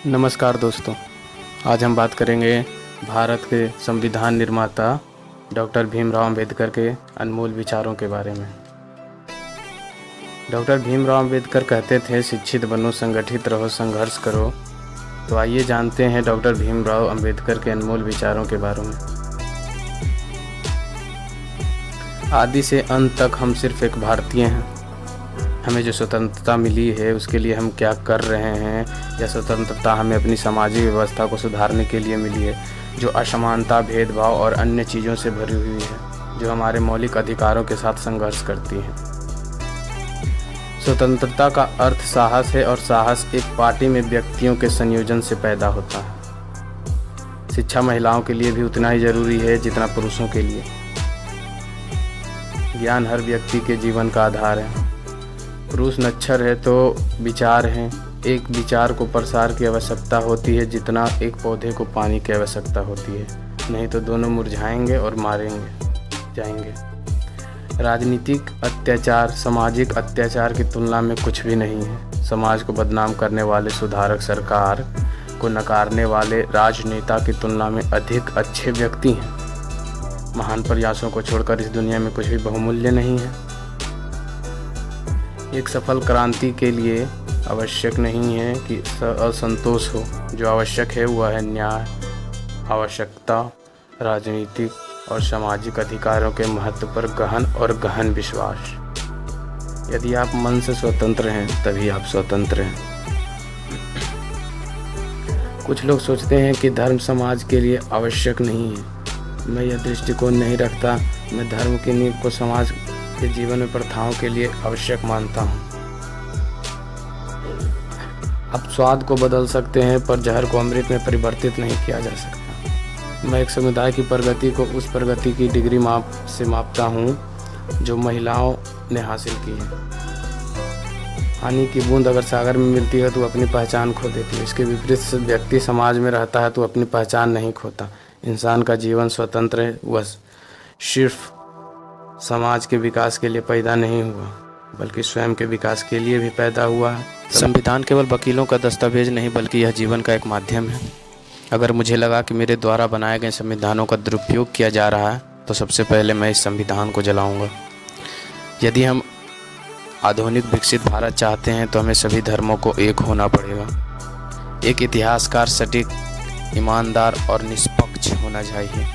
नमस्कार दोस्तों, आज हम बात करेंगे भारत के संविधान निर्माता डॉक्टर भीमराव अंबेडकर के अनमोल विचारों के बारे में। डॉक्टर भीमराव अंबेडकर कहते थे, शिक्षित बनो, संगठित रहो, संघर्ष करो। तो आइए जानते हैं डॉक्टर भीमराव अंबेडकर के अनमोल विचारों के बारे में। आदि से अंत तक हम सिर्फ एक भारतीय हैं। हमें जो स्वतंत्रता मिली है उसके लिए हम क्या कर रहे हैं, या स्वतंत्रता हमें अपनी सामाजिक व्यवस्था को सुधारने के लिए मिली है, जो असमानता, भेदभाव और अन्य चीज़ों से भरी हुई है, जो हमारे मौलिक अधिकारों के साथ संघर्ष करती है। स्वतंत्रता का अर्थ साहस है, और साहस एक पार्टी में व्यक्तियों के संयोजन से पैदा होता है। शिक्षा महिलाओं के लिए भी उतना ही जरूरी है जितना पुरुषों के लिए। ज्ञान हर व्यक्ति के जीवन का आधार है। पुरुष नच्छर है तो विचार हैं। एक विचार को प्रसार की आवश्यकता होती है जितना एक पौधे को पानी की आवश्यकता होती है, नहीं तो दोनों मुरझाएंगे और मारेंगे जाएंगे। राजनीतिक अत्याचार सामाजिक अत्याचार की तुलना में कुछ भी नहीं है। समाज को बदनाम करने वाले सुधारक सरकार को नकारने वाले राजनेता की तुलना में अधिक अच्छे व्यक्ति हैं। महान प्रयासों को छोड़कर इस दुनिया में कुछ भी बहुमूल्य नहीं है। एक सफल क्रांति के लिए आवश्यक नहीं है कि असंतोष हो। जो आवश्यक है वह है न्याय, आवश्यकता, राजनीतिक और सामाजिक अधिकारों के महत्व पर गहन विश्वास। यदि आप मन से स्वतंत्र हैं तभी आप स्वतंत्र हैं। कुछ लोग सोचते हैं कि धर्म समाज के लिए आवश्यक नहीं है। मैं यह दृष्टिकोण नहीं रखता। मैं धर्म की नींव को समाज के जीवन में प्रथाओं के लिए आवश्यक मानता हूँ। आप स्वाद को बदल सकते हैं पर जहर को अमृत में परिवर्तित नहीं किया जा सकता। मैं एक समुदाय की प्रगति को उस प्रगति की डिग्री से मापता हूँ जो महिलाओं ने हासिल की है। पानी की बूंद अगर सागर में मिलती है तो अपनी पहचान खो देती है। इसके विपरीत व्यक्ति समाज में रहता है तो अपनी पहचान नहीं खोता। इंसान का जीवन स्वतंत्र है। वह सिर्फ समाज के विकास के लिए पैदा नहीं हुआ बल्कि स्वयं के विकास के लिए भी पैदा हुआ है। संविधान केवल वकीलों का दस्तावेज नहीं बल्कि यह जीवन का एक माध्यम है। अगर मुझे लगा कि मेरे द्वारा बनाए गए संविधानों का दुरुपयोग किया जा रहा है तो सबसे पहले मैं इस संविधान को जलाऊंगा। यदि हम आधुनिक विकसित भारत चाहते हैं तो हमें सभी धर्मों को एक होना पड़ेगा। एक इतिहासकार सटीक, ईमानदार और निष्पक्ष होना चाहिए।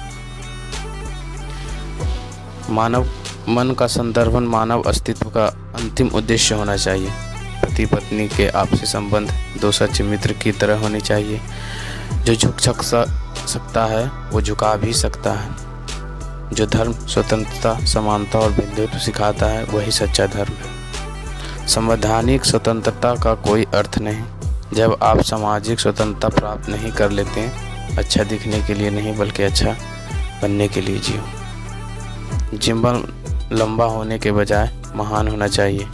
मानव मन का संदर्भन मानव अस्तित्व का अंतिम उद्देश्य होना चाहिए। पति पत्नी के आपसी संबंध दो सच्चे मित्र की तरह होने चाहिए। जो झुक सकता है वो झुका भी सकता है। जो धर्म स्वतंत्रता, समानता और भेदभाव सिखाता है वही सच्चा धर्म है। संवैधानिक स्वतंत्रता का कोई अर्थ नहीं जब आप सामाजिक स्वतंत्रता प्राप्त नहीं कर लेते। अच्छा दिखने के लिए नहीं बल्कि अच्छा बनने के लिए जियो। जीवन लंबा होने के बजाय महान होना चाहिए।